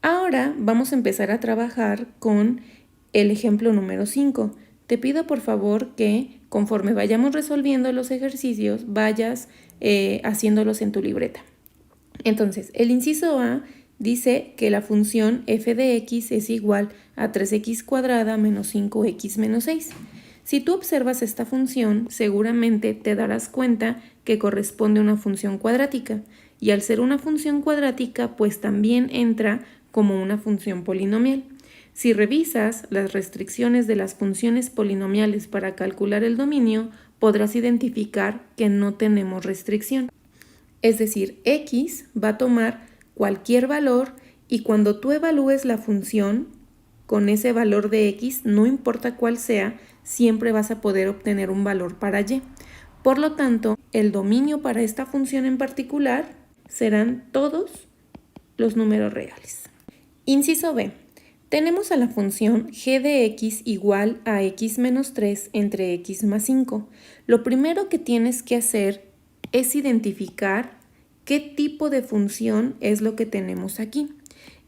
Ahora vamos a empezar a trabajar con el ejemplo número 5. Te pido por favor que conforme vayamos resolviendo los ejercicios, vayas haciéndolos en tu libreta. Entonces, el inciso A dice que la función f de x es igual a 3x cuadrada menos 5x menos 6. Si tú observas esta función, seguramente te darás cuenta que corresponde a una función cuadrática. Y al ser una función cuadrática, pues también entra como una función polinomial. Si revisas las restricciones de las funciones polinomiales para calcular el dominio, podrás identificar que no tenemos restricción. Es decir, x va a tomar cualquier valor y cuando tú evalúes la función con ese valor de x, no importa cuál sea, siempre vas a poder obtener un valor para y. Por lo tanto, el dominio para esta función en particular serán todos los números reales. Inciso B. Tenemos a la función g de x igual a x menos 3 entre x más 5. Lo primero que tienes que hacer es identificar qué tipo de función es lo que tenemos aquí.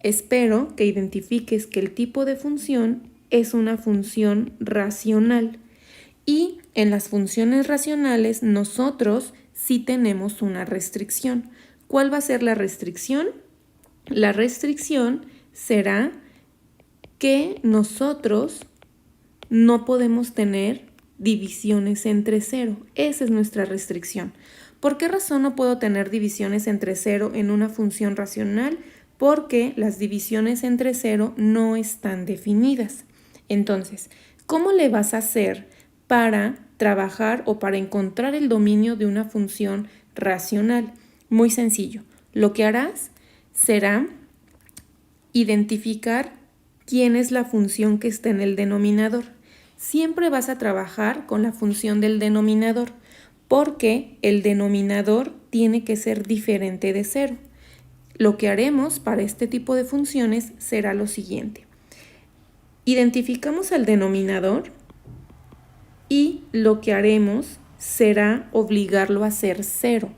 Espero que identifiques que el tipo de función es una función racional. Y en las funciones racionales nosotros sí tenemos una restricción. ¿Cuál va a ser la restricción? La restricción será que nosotros no podemos tener divisiones entre 0. Esa es nuestra restricción. ¿Por qué razón no puedo tener divisiones entre 0 en una función racional? Porque las divisiones entre 0 no están definidas. Entonces, ¿cómo le vas a hacer para trabajar o para encontrar el dominio de una función racional? Muy sencillo. Lo que harás será identificar quién es la función que está en el denominador. Siempre vas a trabajar con la función del denominador, porque el denominador tiene que ser diferente de 0. Lo que haremos para este tipo de funciones será lo siguiente. Identificamos al denominador y lo que haremos será obligarlo a ser 0.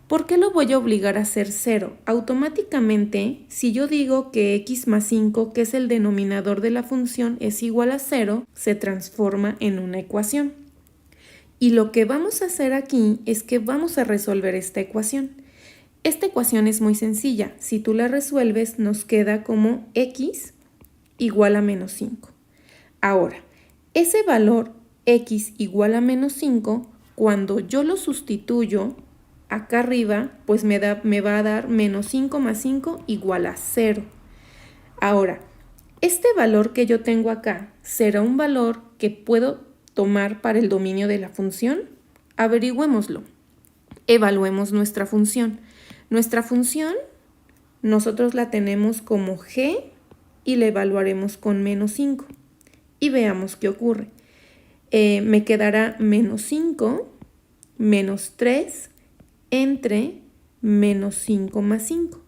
¿Por qué lo voy a obligar a ser 0? Automáticamente, si yo digo que x más 5, que es el denominador de la función, es igual a 0, se transforma en una ecuación. Y lo que vamos a hacer aquí es que vamos a resolver esta ecuación. Esta ecuación es muy sencilla. Si tú la resuelves, nos queda como x igual a menos 5. Ahora, ese valor x igual a menos 5, cuando yo lo sustituyo acá arriba, pues me va a dar menos 5 más 5 igual a 0. Ahora, este valor que yo tengo acá, ¿será un valor que puedo tomar para el dominio de la función? Averigüémoslo. Evaluemos nuestra función. Nuestra función, nosotros la tenemos como g y la evaluaremos con menos 5. Y veamos qué ocurre. Me quedará menos 5, menos 3, entre menos 5 más 5.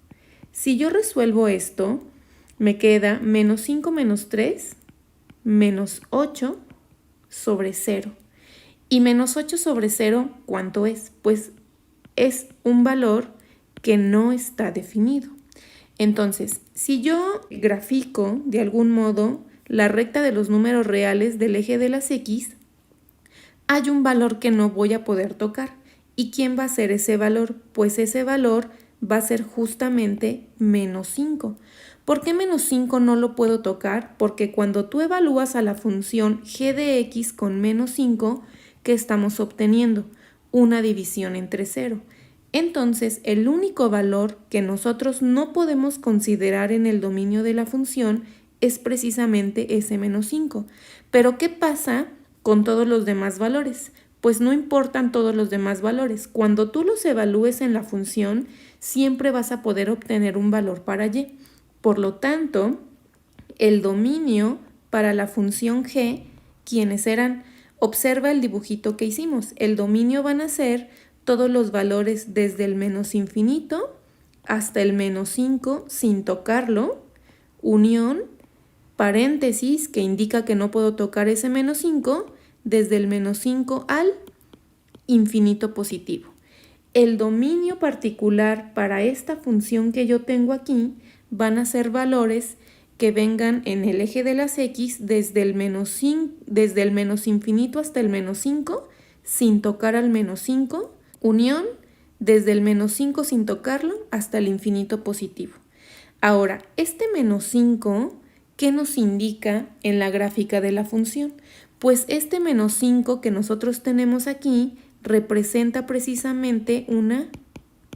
Si yo resuelvo esto, me queda menos 5 menos 3, menos 8 sobre 0. Y menos 8 sobre 0, ¿cuánto es? Pues es un valor que no está definido. Entonces, si yo grafico de algún modo la recta de los números reales del eje de las x, hay un valor que no voy a poder tocar. ¿Y quién va a ser ese valor? Pues ese valor va a ser justamente menos 5. ¿Por qué menos 5 no lo puedo tocar? Porque cuando tú evalúas a la función g de x con menos 5, ¿qué estamos obteniendo? Una división entre 0. Entonces, el único valor que nosotros no podemos considerar en el dominio de la función es precisamente ese menos 5. Pero, ¿qué pasa con todos los demás valores? Pues no importan todos los demás valores. Cuando tú los evalúes en la función, siempre vas a poder obtener un valor para y. Por lo tanto, el dominio para la función g, ¿quiénes serán? Observa el dibujito que hicimos. El dominio van a ser todos los valores desde el menos infinito hasta el menos 5 sin tocarlo, unión, paréntesis que indica que no puedo tocar ese menos 5, desde el menos 5 al infinito positivo. El dominio particular para esta función que yo tengo aquí van a ser valores que vengan en el eje de las X desde el menos infinito hasta el menos 5, sin tocar al menos 5, unión desde el menos 5 sin tocarlo hasta el infinito positivo. Ahora, este menos 5, ¿qué nos indica en la gráfica de la función? Pues este menos 5 que nosotros tenemos aquí representa precisamente una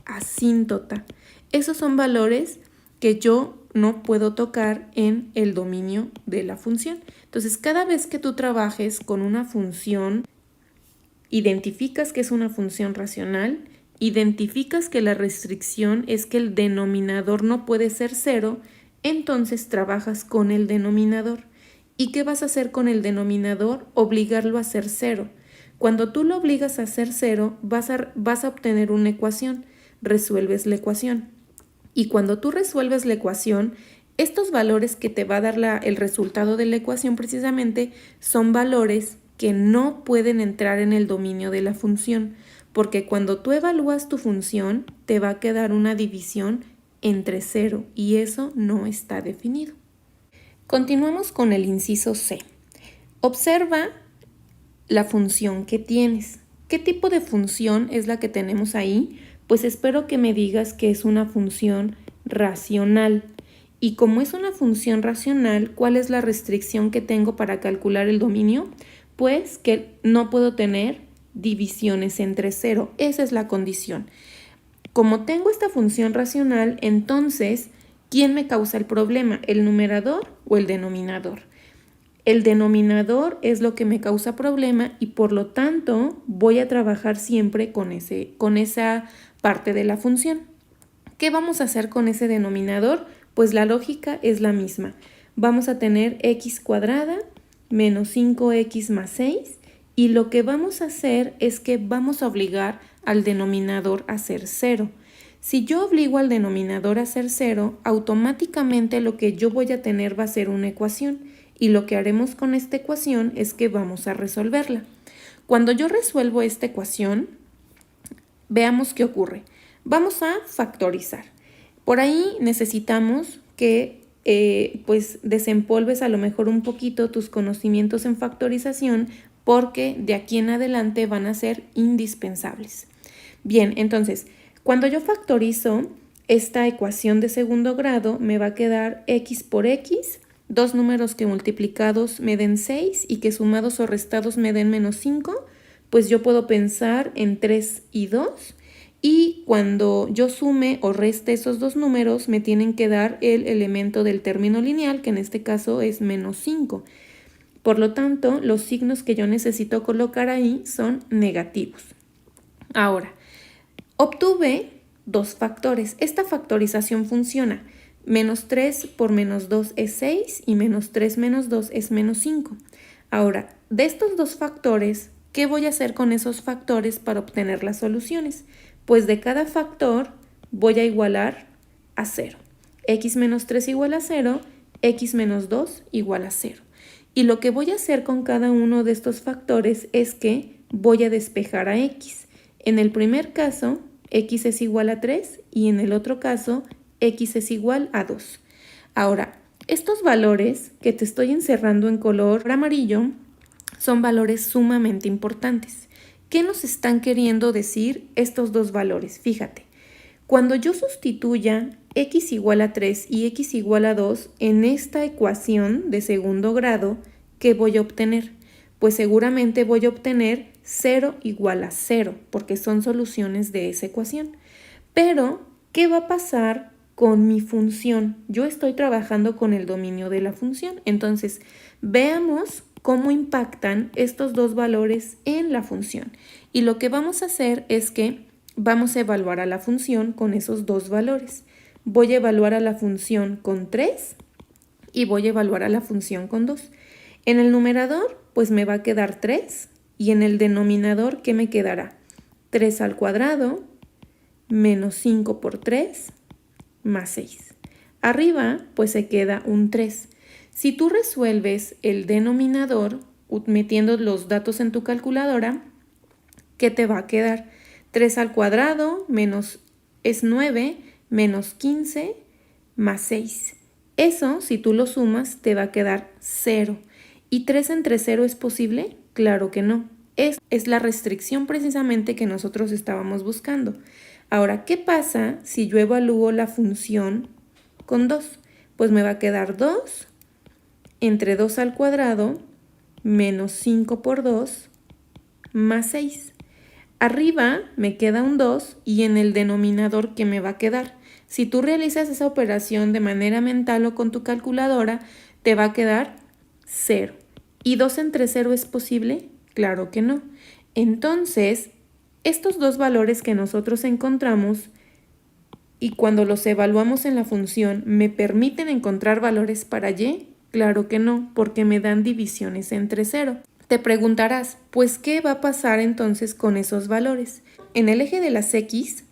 asíntota. Esos son valores que yo no puedo tocar en el dominio de la función. Entonces, cada vez que tú trabajes con una función, identificas que es una función racional, identificas que la restricción es que el denominador no puede ser 0, entonces trabajas con el denominador. ¿Y qué vas a hacer con el denominador? Obligarlo a ser 0. Cuando tú lo obligas a ser 0, vas a obtener una ecuación. Resuelves la ecuación. Y cuando tú resuelves la ecuación, estos valores que te va a dar el resultado de la ecuación precisamente son valores que no pueden entrar en el dominio de la función, porque cuando tú evalúas tu función, te va a quedar una división entre 0 y eso no está definido. Continuamos con el inciso C. Observa la función que tienes. ¿Qué tipo de función es la que tenemos ahí? Pues espero que me digas que es una función racional. Y como es una función racional, ¿cuál es la restricción que tengo para calcular el dominio? Pues que no puedo tener divisiones entre 0. Esa es la condición. Como tengo esta función racional, entonces, ¿quién me causa el problema? ¿El numerador o el denominador? El denominador es lo que me causa problema y por lo tanto voy a trabajar siempre con esa parte de la función. ¿Qué vamos a hacer con ese denominador? Pues la lógica es la misma. Vamos a tener x cuadrada menos 5x más 6 y lo que vamos a hacer es que vamos a obligar al denominador a ser 0. Si yo obligo al denominador a ser 0, automáticamente lo que yo voy a tener va a ser una ecuación y lo que haremos con esta ecuación es que vamos a resolverla. Cuando yo resuelvo esta ecuación, veamos qué ocurre. Vamos a factorizar. Por ahí necesitamos que pues desempolves a lo mejor un poquito tus conocimientos en factorización porque de aquí en adelante van a ser indispensables. Bien, entonces, cuando yo factorizo esta ecuación de segundo grado, me va a quedar x por x, dos números que multiplicados me den 6 y que sumados o restados me den menos 5, pues yo puedo pensar en 3 y 2. Y cuando yo sume o reste esos dos números, me tienen que dar el elemento del término lineal, que en este caso es menos 5. Por lo tanto, los signos que yo necesito colocar ahí son negativos. Ahora, obtuve dos factores. Esta factorización funciona. Menos 3 por menos 2 es 6 y menos 3 menos 2 es menos 5. Ahora, de estos dos factores, ¿qué voy a hacer con esos factores para obtener las soluciones? Pues de cada factor voy a igualar a 0. X menos 3 igual a 0, X menos 2 igual a 0. Y lo que voy a hacer con cada uno de estos factores es que voy a despejar a X. En el primer caso, X es igual a 3 y en el otro caso, X es igual a 2. Ahora, estos valores que te estoy encerrando en color amarillo son valores sumamente importantes. ¿Qué nos están queriendo decir estos dos valores? Fíjate, cuando yo sustituya x igual a 3 y x igual a 2 en esta ecuación de segundo grado, ¿qué voy a obtener? Pues seguramente voy a obtener 0 igual a 0, porque son soluciones de esa ecuación. Pero, ¿qué va a pasar con mi función? Yo estoy trabajando con el dominio de la función. Entonces, veamos cómo impactan estos dos valores en la función. Y lo que vamos a hacer es que vamos a evaluar a la función con esos dos valores. Voy a evaluar a la función con 3 y voy a evaluar a la función con 2. En el numerador, pues me va a quedar 3 y en el denominador, ¿qué me quedará? 3 al cuadrado menos 5 por 3 más 6. Arriba, pues se queda un 3. Si tú resuelves el denominador metiendo los datos en tu calculadora, ¿qué te va a quedar? 3 al cuadrado menos es 9, menos 15, más 6. Eso, si tú lo sumas, te va a quedar 0. ¿Y 3 entre 0 es posible? Claro que no. Es la restricción precisamente que nosotros estábamos buscando. Ahora, ¿qué pasa si yo evalúo la función con 2? Pues me va a quedar 2 entre 2 al cuadrado menos 5 por 2 más 6. Arriba me queda un 2 y en el denominador, ¿qué me va a quedar? Si tú realizas esa operación de manera mental o con tu calculadora, te va a quedar 0. ¿Y 2 entre 0 es posible? Claro que no. Entonces, estos dos valores que nosotros encontramos y cuando los evaluamos en la función, ¿me permiten encontrar valores para y? Claro que no, porque me dan divisiones entre 0. Te preguntarás, pues, ¿qué va a pasar entonces con esos valores? En el eje de las x,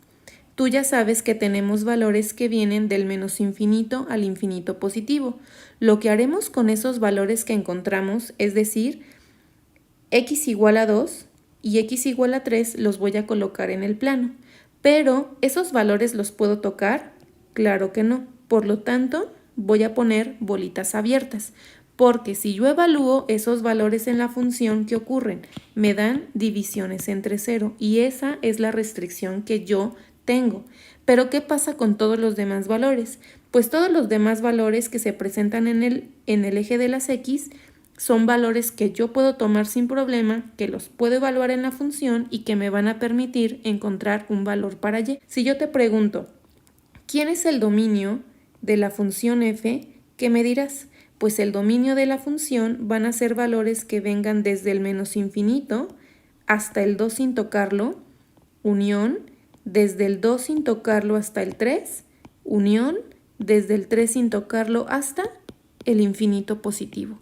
tú ya sabes que tenemos valores que vienen del menos infinito al infinito positivo. Lo que haremos con esos valores que encontramos, es decir, x igual a 2 y x igual a 3 los voy a colocar en el plano. Pero, ¿esos valores los puedo tocar? Claro que no. Por lo tanto, voy a poner bolitas abiertas. Porque si yo evalúo esos valores en la función, ¿qué ocurren? Me dan divisiones entre 0 y esa es la restricción que yo tengo. Pero, ¿qué pasa con todos los demás valores? Pues todos los demás valores que se presentan en el eje de las x son valores que yo puedo tomar sin problema, que los puedo evaluar en la función y que me van a permitir encontrar un valor para y. Si yo te pregunto, ¿quién es el dominio de la función f? ¿Qué me dirás? Pues el dominio de la función van a ser valores que vengan desde el menos infinito hasta el 2 sin tocarlo, unión, desde el 2 sin tocarlo hasta el 3, unión, desde el 3 sin tocarlo hasta el infinito positivo.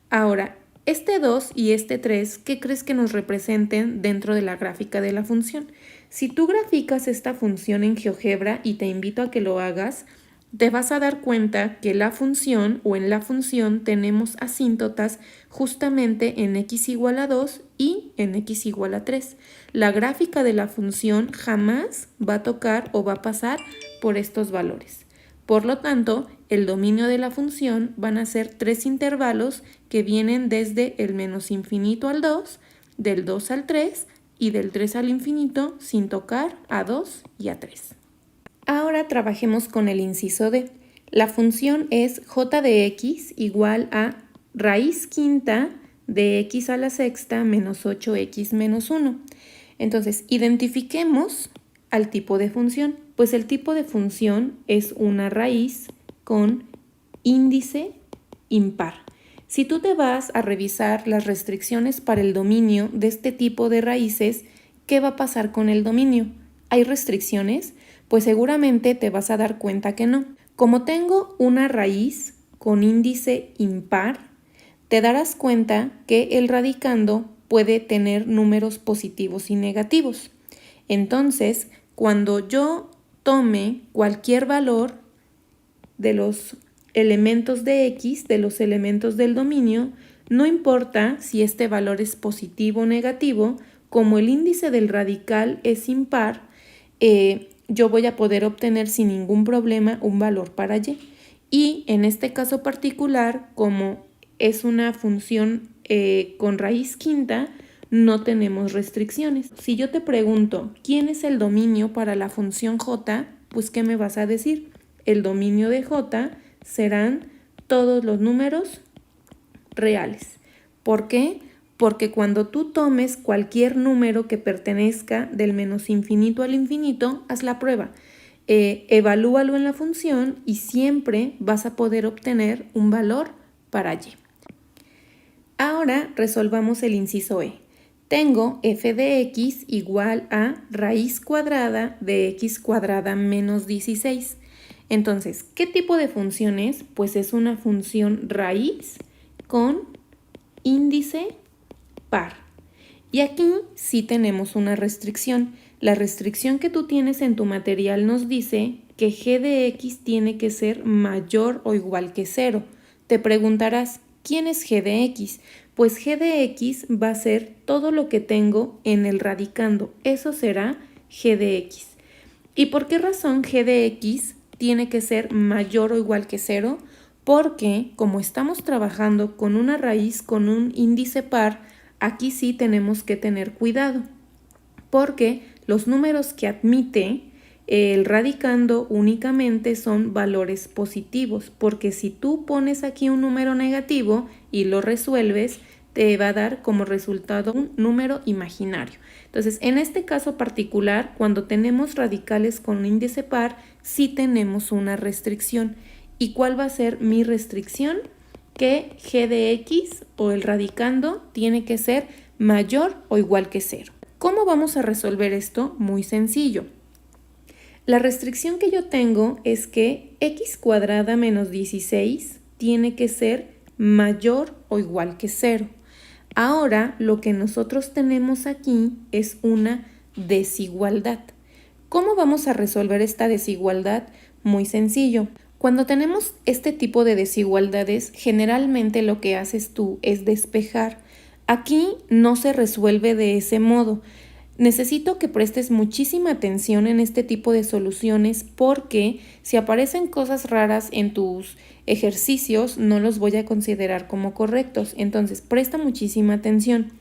Ahora, este 2 y este 3, ¿qué crees que nos representen dentro de la gráfica de la función? Si tú graficas esta función en GeoGebra, y te invito a que lo hagas, te vas a dar cuenta que la función o en la función tenemos asíntotas justamente en x igual a 2 y en x igual a 3. La gráfica de la función jamás va a tocar o va a pasar por estos valores. Por lo tanto, el dominio de la función van a ser 3 intervalos que vienen desde el menos infinito al 2, del 2 al 3 y del 3 al infinito sin tocar a 2 y a 3. Ahora trabajemos con el inciso D. La función es j de x igual a raíz quinta de x a la sexta menos 8x menos 1. Entonces, identifiquemos al tipo de función. Pues el tipo de función es una raíz con índice impar. Si tú te vas a revisar las restricciones para el dominio de este tipo de raíces, ¿qué va a pasar con el dominio? ¿Hay restricciones? Pues seguramente te vas a dar cuenta que no. Como tengo una raíz con índice impar, te darás cuenta que el radicando puede tener números positivos y negativos. Entonces, cuando yo tome cualquier valor de los elementos de x, de los elementos del dominio, no importa si este valor es positivo o negativo, como el índice del radical es impar, yo voy a poder obtener sin ningún problema un valor para y. Y en este caso particular, como es una función con raíz quinta, no tenemos restricciones. Si yo te pregunto, ¿quién es el dominio para la función j? Pues, ¿qué me vas a decir? El dominio de j serán todos los números reales. ¿Por qué? Porque cuando tú tomes cualquier número que pertenezca del menos infinito al infinito, haz la prueba. Evalúalo en la función y siempre vas a poder obtener un valor para y. Ahora resolvamos el inciso E. Tengo f de x igual a raíz cuadrada de x cuadrada menos 16. Entonces, ¿qué tipo de función es? Pues es una función raíz con índice par. Y aquí sí tenemos una restricción. La restricción que tú tienes en tu material nos dice que g de x tiene que ser mayor o igual que 0. Te preguntarás, ¿quién es g de x? Pues g de x va a ser todo lo que tengo en el radicando. Eso será g de x. ¿Y por qué razón g de x tiene que ser mayor o igual que 0, porque como estamos trabajando con una raíz con un índice par, aquí sí tenemos que tener cuidado, porque los números que admite el radicando únicamente son valores positivos, porque si tú pones aquí un número negativo y lo resuelves, te va a dar como resultado un número imaginario. Entonces, en este caso particular, cuando tenemos radicales con índice par, sí tenemos una restricción. ¿Y cuál va a ser mi restricción? Que g de x o el radicando tiene que ser mayor o igual que 0. ¿Cómo vamos a resolver esto? Muy sencillo. La restricción que yo tengo es que x cuadrada menos 16 tiene que ser mayor o igual que 0. Ahora lo que nosotros tenemos aquí es una desigualdad. ¿Cómo vamos a resolver esta desigualdad? Muy sencillo. Cuando tenemos este tipo de desigualdades, generalmente lo que haces tú es despejar. Aquí no se resuelve de ese modo. Necesito que prestes muchísima atención en este tipo de soluciones porque si aparecen cosas raras en tus ejercicios no los voy a considerar como correctos. Entonces, presta muchísima atención.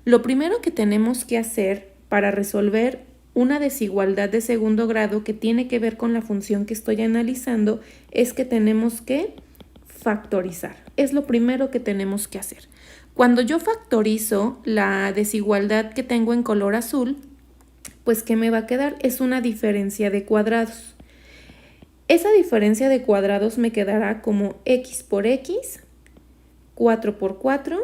Lo primero que tenemos que hacer para resolver una desigualdad de segundo grado que tiene que ver con la función que estoy analizando es que tenemos que factorizar. Es lo primero que tenemos que hacer. Cuando yo factorizo la desigualdad que tengo en color azul, pues ¿qué me va a quedar? Es una diferencia de cuadrados. Esa diferencia de cuadrados me quedará como x por x, 4 por 4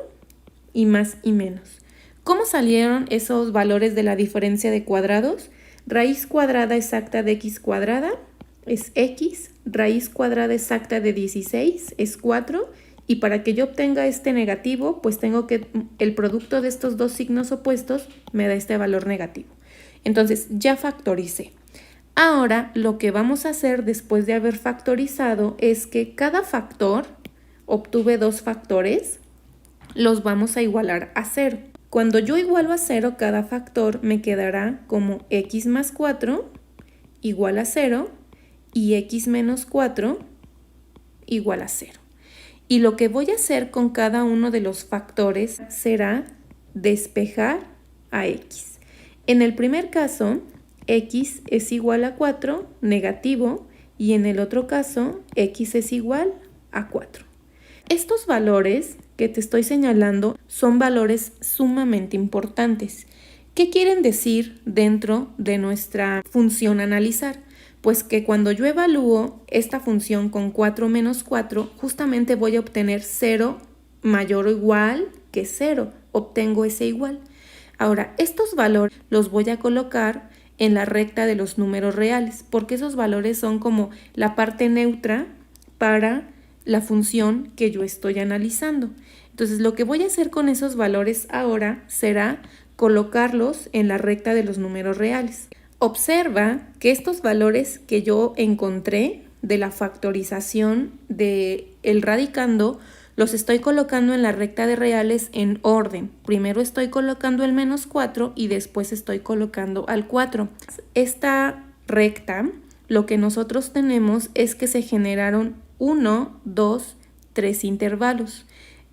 y más y menos. ¿Cómo salieron esos valores de la diferencia de cuadrados? Raíz cuadrada exacta de x cuadrada es x, raíz cuadrada exacta de 16 es 4, y para que yo obtenga este negativo, pues tengo que el producto de estos dos signos opuestos me da este valor negativo. Entonces ya factoricé. Ahora lo que vamos a hacer después de haber factorizado es que cada factor, obtuve dos factores, los vamos a igualar a 0. Cuando yo igualo a 0 cada factor me quedará como x más 4 igual a 0 y x menos 4 igual a 0. Y lo que voy a hacer con cada uno de los factores será despejar a x. En el primer caso, x es igual a 4, negativo, y en el otro caso, x es igual a 4. Estos valores que te estoy señalando son valores sumamente importantes. ¿Qué quieren decir dentro de nuestra función analizar? Pues que cuando yo evalúo esta función con 4 menos 4, justamente voy a obtener 0 mayor o igual que 0. Obtengo ese igual. Ahora, estos valores los voy a colocar en la recta de los números reales, porque esos valores son como la parte neutra para la función que yo estoy analizando. Entonces, lo que voy a hacer con esos valores ahora será colocarlos en la recta de los números reales. Observa que estos valores que yo encontré de la factorización del radicando los estoy colocando en la recta de reales en orden. Primero estoy colocando el menos 4 y después estoy colocando al 4. Esta recta, lo que nosotros tenemos es que se generaron 1, 2, 3 intervalos.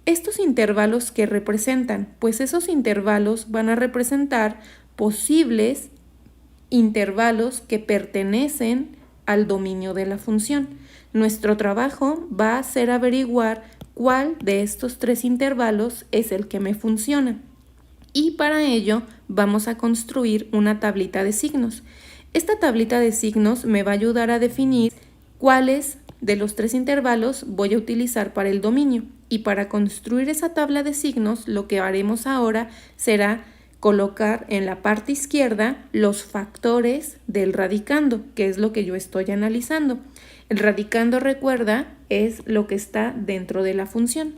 ¿Estos intervalos qué representan? Pues esos intervalos van a representar posibles intervalos que pertenecen al dominio de la función. Nuestro trabajo va a ser averiguar cuál de estos tres intervalos es el que me funciona. Y para ello vamos a construir una tablita de signos. Esta tablita de signos me va a ayudar a definir cuáles de los tres intervalos voy a utilizar para el dominio. Y para construir esa tabla de signos, lo que haremos ahora será colocar en la parte izquierda los factores del radicando, que es lo que yo estoy analizando. El radicando, recuerda, es lo que está dentro de la función.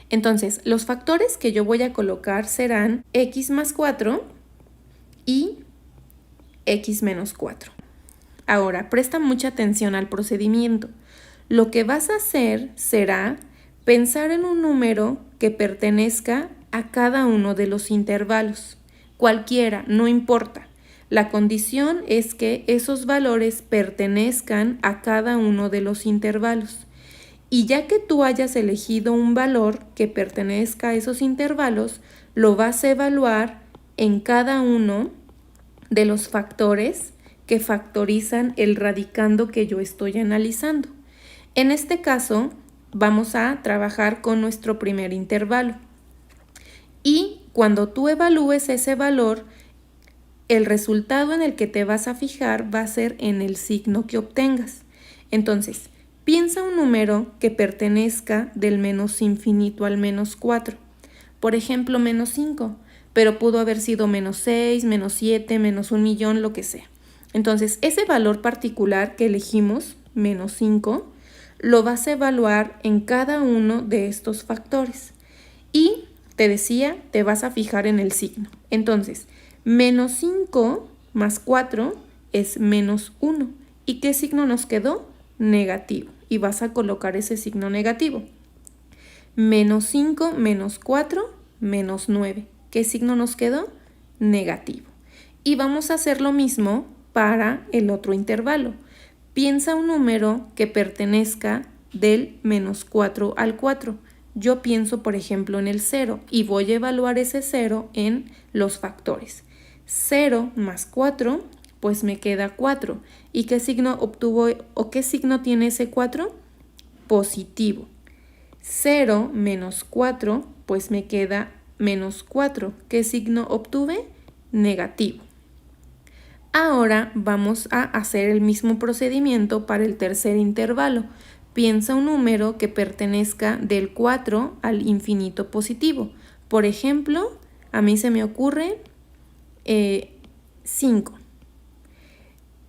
Entonces, los factores que yo voy a colocar serán x más 4 y x menos 4. Ahora, presta mucha atención al procedimiento. Lo que vas a hacer será pensar en un número que pertenezca a cada uno de los intervalos. Cualquiera, no importa. La condición es que esos valores pertenezcan a cada uno de los intervalos. Y ya que tú hayas elegido un valor que pertenezca a esos intervalos, lo vas a evaluar en cada uno de los factores que factorizan el radicando que yo estoy analizando. En este caso, vamos a trabajar con nuestro primer intervalo. Y cuando tú evalúes ese valor, el resultado en el que te vas a fijar va a ser en el signo que obtengas. Entonces, piensa un número que pertenezca del menos infinito al menos 4. Por ejemplo, menos 5, pero pudo haber sido menos 6, menos 7, menos 1.000.000, lo que sea. Entonces, ese valor particular que elegimos, menos 5, lo vas a evaluar en cada uno de estos factores. Y te decía, te vas a fijar en el signo. Entonces, menos 5 más 4 es menos 1. ¿Y qué signo nos quedó? Negativo. Y vas a colocar ese signo negativo. Menos 5 menos 4, menos 9. ¿Qué signo nos quedó? Negativo. Y vamos a hacer lo mismo para el otro intervalo. Piensa un número que pertenezca del menos 4 al 4. Yo pienso, por ejemplo, en el 0 y voy a evaluar ese 0 en los factores. 0 más 4, pues me queda 4. ¿Y qué signo obtuvo o qué signo tiene ese 4? Positivo. 0 menos 4, pues me queda menos 4. ¿Qué signo obtuve? Negativo. Ahora vamos a hacer el mismo procedimiento para el tercer intervalo. Piensa un número que pertenezca del 4 al infinito positivo. Por ejemplo, a mí se me ocurre 5.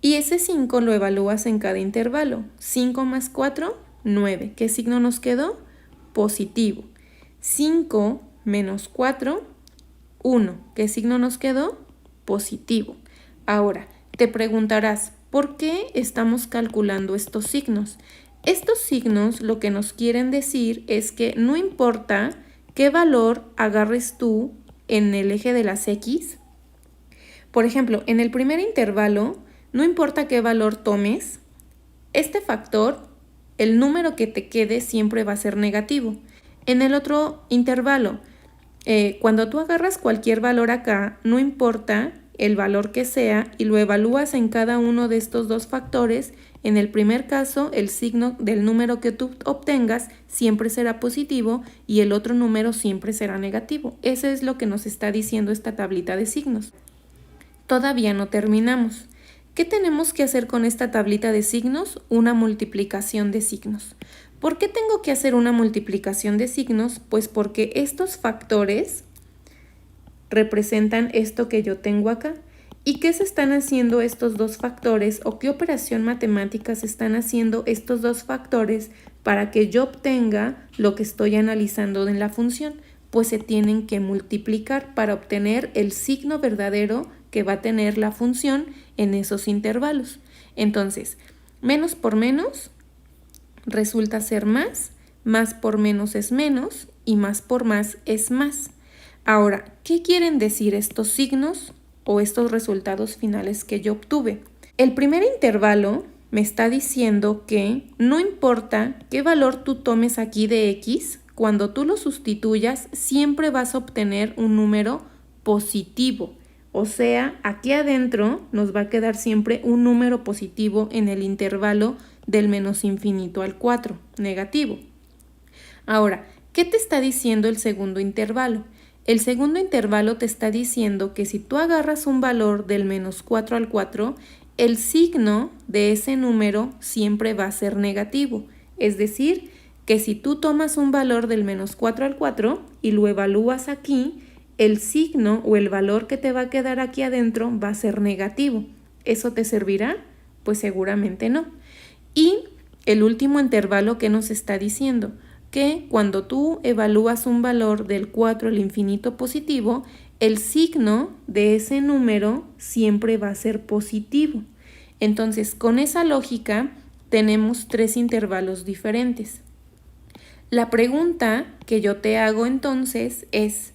Y ese 5 lo evalúas en cada intervalo. 5 más 4, 9. ¿Qué signo nos quedó? Positivo. 5 menos 4, 1. ¿Qué signo nos quedó? Positivo. Ahora, te preguntarás, ¿por qué estamos calculando estos signos? Estos signos lo que nos quieren decir es que no importa qué valor agarres tú en el eje de las X. Por ejemplo, en el primer intervalo, no importa qué valor tomes, este factor, el número que te quede siempre va a ser negativo. En el otro intervalo, cuando tú agarras cualquier valor acá, no importa el valor que sea y lo evalúas en cada uno de estos dos factores, en el primer caso el signo del número que tú obtengas siempre será positivo y el otro número siempre será negativo. Eso es lo que nos está diciendo esta tablita de signos. Todavía no terminamos. ¿Qué tenemos que hacer con esta tablita de signos? Una multiplicación de signos. ¿Por qué tengo que hacer una multiplicación de signos? Pues porque estos factores representan esto que yo tengo acá. ¿Y qué se están haciendo estos dos factores o qué operación matemática se están haciendo estos dos factores para que yo obtenga lo que estoy analizando en la función? Pues se tienen que multiplicar para obtener el signo verdadero que va a tener la función en esos intervalos. Entonces, menos por menos resulta ser más por menos es menos y más por más es más. Ahora, ¿qué quieren decir estos signos o estos resultados finales que yo obtuve? El primer intervalo me está diciendo que no importa qué valor tú tomes aquí de X, cuando tú lo sustituyas siempre vas a obtener un número positivo. O sea, aquí adentro nos va a quedar siempre un número positivo en el intervalo del menos infinito al 4, negativo. Ahora, ¿qué te está diciendo el segundo intervalo? El segundo intervalo te está diciendo que si tú agarras un valor del menos 4 al 4, el signo de ese número siempre va a ser negativo. Es decir, que si tú tomas un valor del menos 4 al 4 y lo evalúas aquí, el signo o el valor que te va a quedar aquí adentro va a ser negativo. ¿Eso te servirá? Pues seguramente no. Y el último intervalo que nos está diciendo que cuando tú evalúas un valor del 4 al infinito positivo, el signo de ese número siempre va a ser positivo. Entonces, con esa lógica, tenemos tres intervalos diferentes. La pregunta que yo te hago entonces es,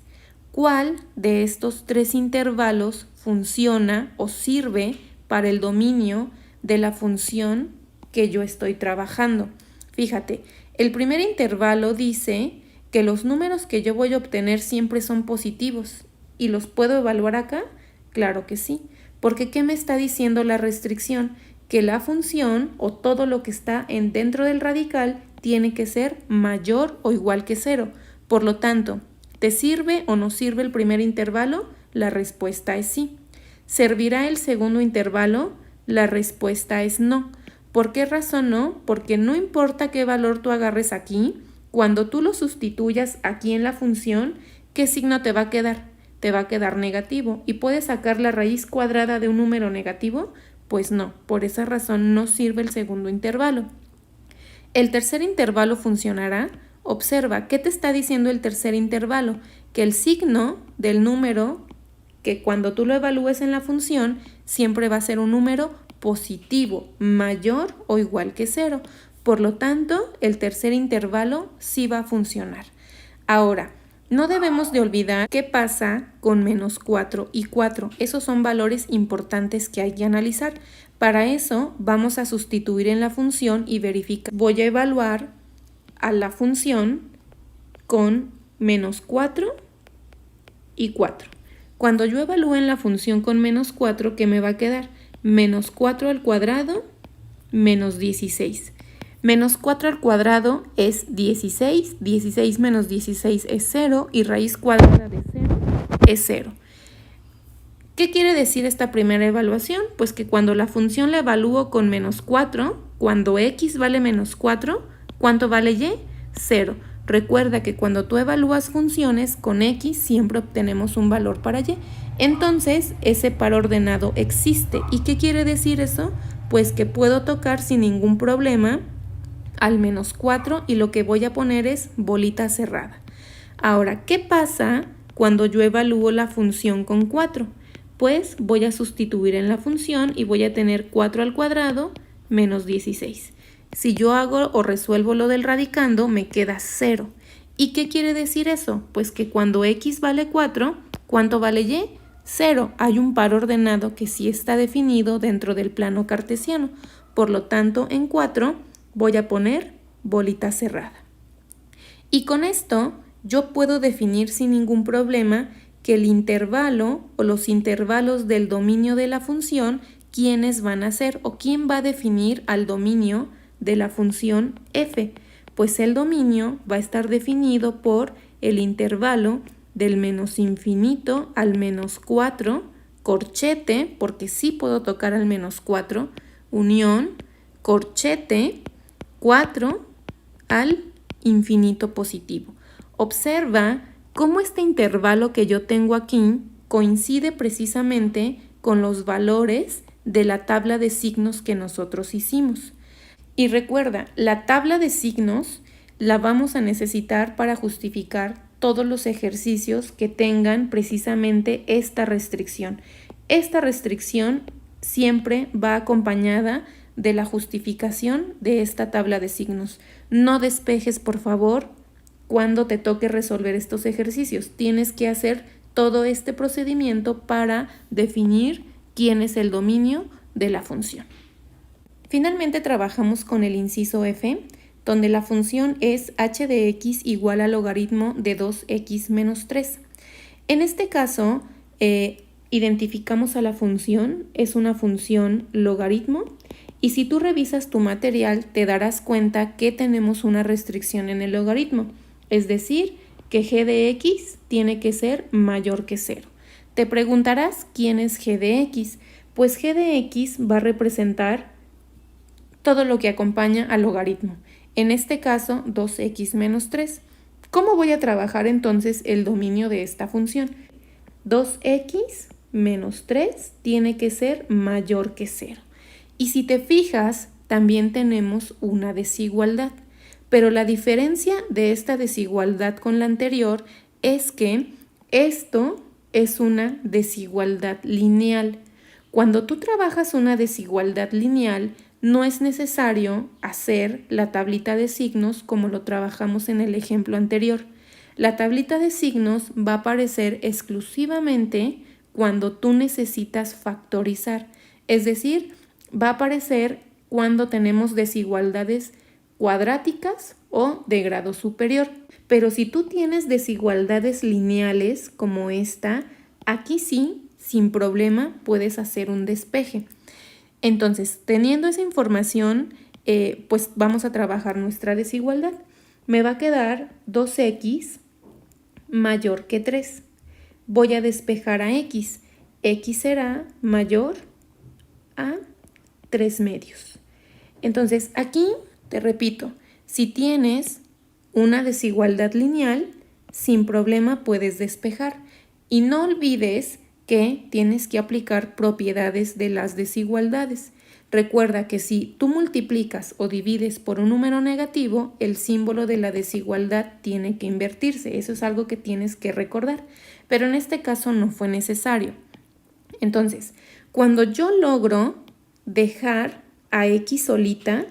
¿Cuál de estos tres intervalos funciona o sirve para el dominio de la función que yo estoy trabajando? Fíjate, el primer intervalo dice que los números que yo voy a obtener siempre son positivos. ¿Y los puedo evaluar acá? Claro que sí. Porque ¿qué me está diciendo la restricción? Que la función o todo lo que está dentro del radical tiene que ser mayor o igual que 0. Por lo tanto, ¿te sirve o no sirve el primer intervalo? La respuesta es sí. ¿Servirá el segundo intervalo? La respuesta es no. ¿Por qué razón no? Porque no importa qué valor tú agarres aquí, cuando tú lo sustituyas aquí en la función, ¿qué signo te va a quedar? Te va a quedar negativo. ¿Y puedes sacar la raíz cuadrada de un número negativo? Pues no, por esa razón no sirve el segundo intervalo. ¿El tercer intervalo funcionará? Observa, ¿qué te está diciendo el tercer intervalo? Que el signo del número, que cuando tú lo evalúes en la función, siempre va a ser un número positivo, mayor o igual que 0. Por lo tanto, el tercer intervalo sí va a funcionar. Ahora, no debemos de olvidar qué pasa con menos 4 y 4. Esos son valores importantes que hay que analizar. Para eso vamos a sustituir en la función y verificar. Voy a evaluar a la función con menos 4 y 4. Cuando yo evalúe en la función con menos 4, ¿qué me va a quedar? Menos 4 al cuadrado menos 16. Menos 4 al cuadrado es 16, 16 menos 16 es 0 y raíz cuadrada de 0 es 0. ¿Qué quiere decir esta primera evaluación? Pues que cuando la función la evalúo con menos 4, cuando x vale menos 4, ¿cuánto vale y? 0. Recuerda que cuando tú evalúas funciones con x siempre obtenemos un valor para y. Entonces, ese par ordenado existe. ¿Y qué quiere decir eso? Pues que puedo tocar sin ningún problema al menos 4 y lo que voy a poner es bolita cerrada. Ahora, ¿qué pasa cuando yo evalúo la función con 4? Pues voy a sustituir en la función y voy a tener 4 al cuadrado menos 16. Si yo hago o resuelvo lo del radicando, me queda 0. ¿Y qué quiere decir eso? Pues que cuando x vale 4, ¿cuánto vale y? 0. Hay un par ordenado que sí está definido dentro del plano cartesiano. Por lo tanto, en 4 voy a poner bolita cerrada. Y con esto yo puedo definir sin ningún problema que el intervalo o los intervalos del dominio de la función, quiénes van a ser o quién va a definir al dominio de la función f. Pues el dominio va a estar definido por el intervalo del menos infinito al menos 4, corchete, porque sí puedo tocar al menos 4, unión, corchete, 4 al infinito positivo. Observa cómo este intervalo que yo tengo aquí coincide precisamente con los valores de la tabla de signos que nosotros hicimos. Y recuerda, la tabla de signos la vamos a necesitar para justificar todos los ejercicios que tengan precisamente esta restricción. Esta restricción siempre va acompañada de la justificación de esta tabla de signos. No despejes, por favor, cuando te toque resolver estos ejercicios. Tienes que hacer todo este procedimiento para definir quién es el dominio de la función. Finalmente trabajamos con el inciso f, donde la función es h de x igual al logaritmo de 2x menos 3. En este caso, identificamos a la función, es una función logaritmo, y si tú revisas tu material te darás cuenta que tenemos una restricción en el logaritmo, es decir, que g de x tiene que ser mayor que 0. Te preguntarás quién es g de x. Pues g de x va a representar todo lo que acompaña al logaritmo. En este caso, 2x menos 3. ¿Cómo voy a trabajar entonces el dominio de esta función? 2x menos 3 tiene que ser mayor que 0. Y si te fijas, también tenemos una desigualdad. Pero la diferencia de esta desigualdad con la anterior es que esto es una desigualdad lineal. Cuando tú trabajas una desigualdad lineal, no es necesario hacer la tablita de signos como lo trabajamos en el ejemplo anterior. La tablita de signos va a aparecer exclusivamente cuando tú necesitas factorizar, es decir, va a aparecer cuando tenemos desigualdades cuadráticas o de grado superior. Pero si tú tienes desigualdades lineales como esta, aquí sí, sin problema, puedes hacer un despeje. Entonces, teniendo esa información, pues vamos a trabajar nuestra desigualdad. Me va a quedar 2x mayor que 3. Voy a despejar a x. X será mayor a 3 medios. Entonces, aquí te repito, si tienes una desigualdad lineal, sin problema puedes despejar. Y no olvides que tienes que aplicar propiedades de las desigualdades. Recuerda que si tú multiplicas o divides por un número negativo, el símbolo de la desigualdad tiene que invertirse. Eso es algo que tienes que recordar. Pero en este caso no fue necesario. Entonces, cuando yo logro dejar a x solita,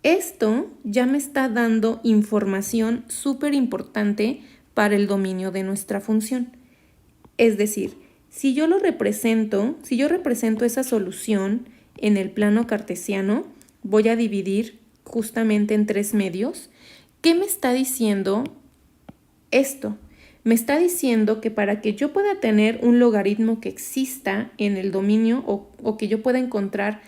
esto ya me está dando información súper importante para el dominio de nuestra función. Es decir, si yo represento esa solución en el plano cartesiano, voy a dividir justamente en 3 medios. ¿Qué me está diciendo esto? Me está diciendo que para que yo pueda tener un logaritmo que exista en el dominio o que yo pueda encontrar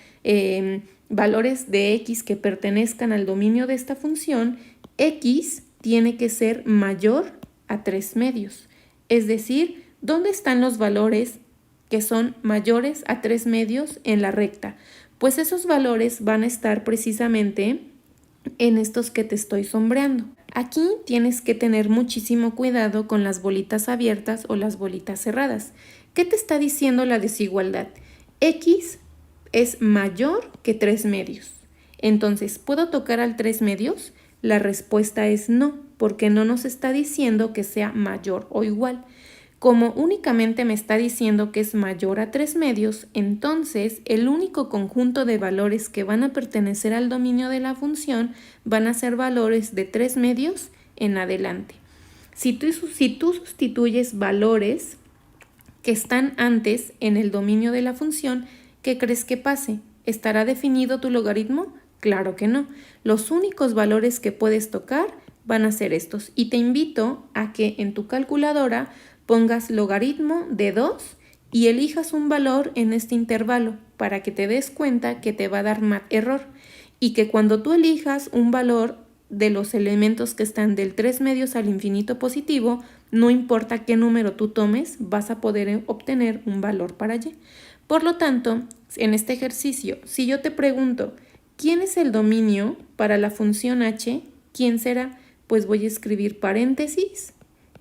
valores de x que pertenezcan al dominio de esta función, x tiene que ser mayor a 3 medios. Es decir, ¿dónde están los valores que son mayores a 3 medios en la recta? Pues esos valores van a estar precisamente en estos que te estoy sombreando. Aquí tienes que tener muchísimo cuidado con las bolitas abiertas o las bolitas cerradas. ¿Qué te está diciendo la desigualdad? X es mayor que 3 medios. Entonces, ¿puedo tocar al 3 medios? La respuesta es no, porque no nos está diciendo que sea mayor o igual. Como únicamente me está diciendo que es mayor a 3 medios, entonces el único conjunto de valores que van a pertenecer al dominio de la función van a ser valores de 3 medios en adelante. Si tú sustituyes valores que están antes en el dominio de la función, ¿qué crees que pase? ¿Estará definido tu logaritmo? Claro que no. Los únicos valores que puedes tocar van a ser estos. Y te invito a que en tu calculadora pongas logaritmo de 2 y elijas un valor en este intervalo para que te des cuenta que te va a dar error. Y que cuando tú elijas un valor de los elementos que están del 3 medios al infinito positivo, no importa qué número tú tomes, vas a poder obtener un valor para y. Por lo tanto, en este ejercicio, si yo te pregunto, ¿quién es el dominio para la función h? ¿Quién será? Pues voy a escribir paréntesis,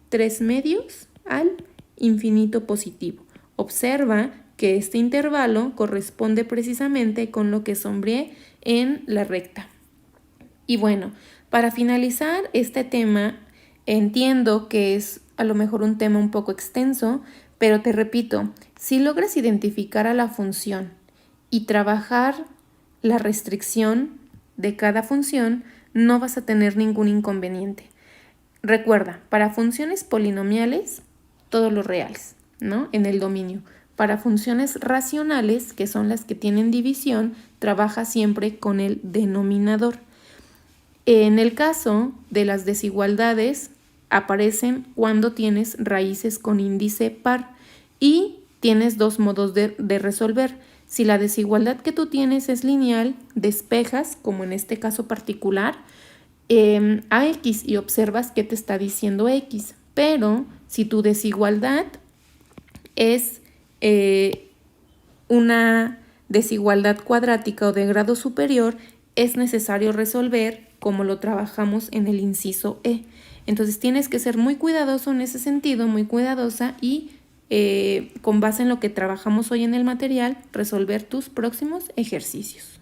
3 medios al infinito positivo. Observa que este intervalo corresponde precisamente con lo que sombreé en la recta. Y bueno, para finalizar este tema, entiendo que es a lo mejor un tema un poco extenso, pero te repito, si logras identificar a la función y trabajar la restricción de cada función, no vas a tener ningún inconveniente. Recuerda, para funciones polinomiales, todos los reales, ¿no? En el dominio. Para funciones racionales, que son las que tienen división, trabaja siempre con el denominador. En el caso de las desigualdades, aparecen cuando tienes raíces con índice par y tienes dos modos de resolver. Si la desigualdad que tú tienes es lineal, despejas, como en este caso particular, a x y observas qué te está diciendo x. Pero si tu desigualdad es una desigualdad cuadrática o de grado superior, es necesario resolver como lo trabajamos en el inciso E. Entonces tienes que ser muy cuidadoso en ese sentido, muy cuidadosa y con base en lo que trabajamos hoy en el material, resolver tus próximos ejercicios.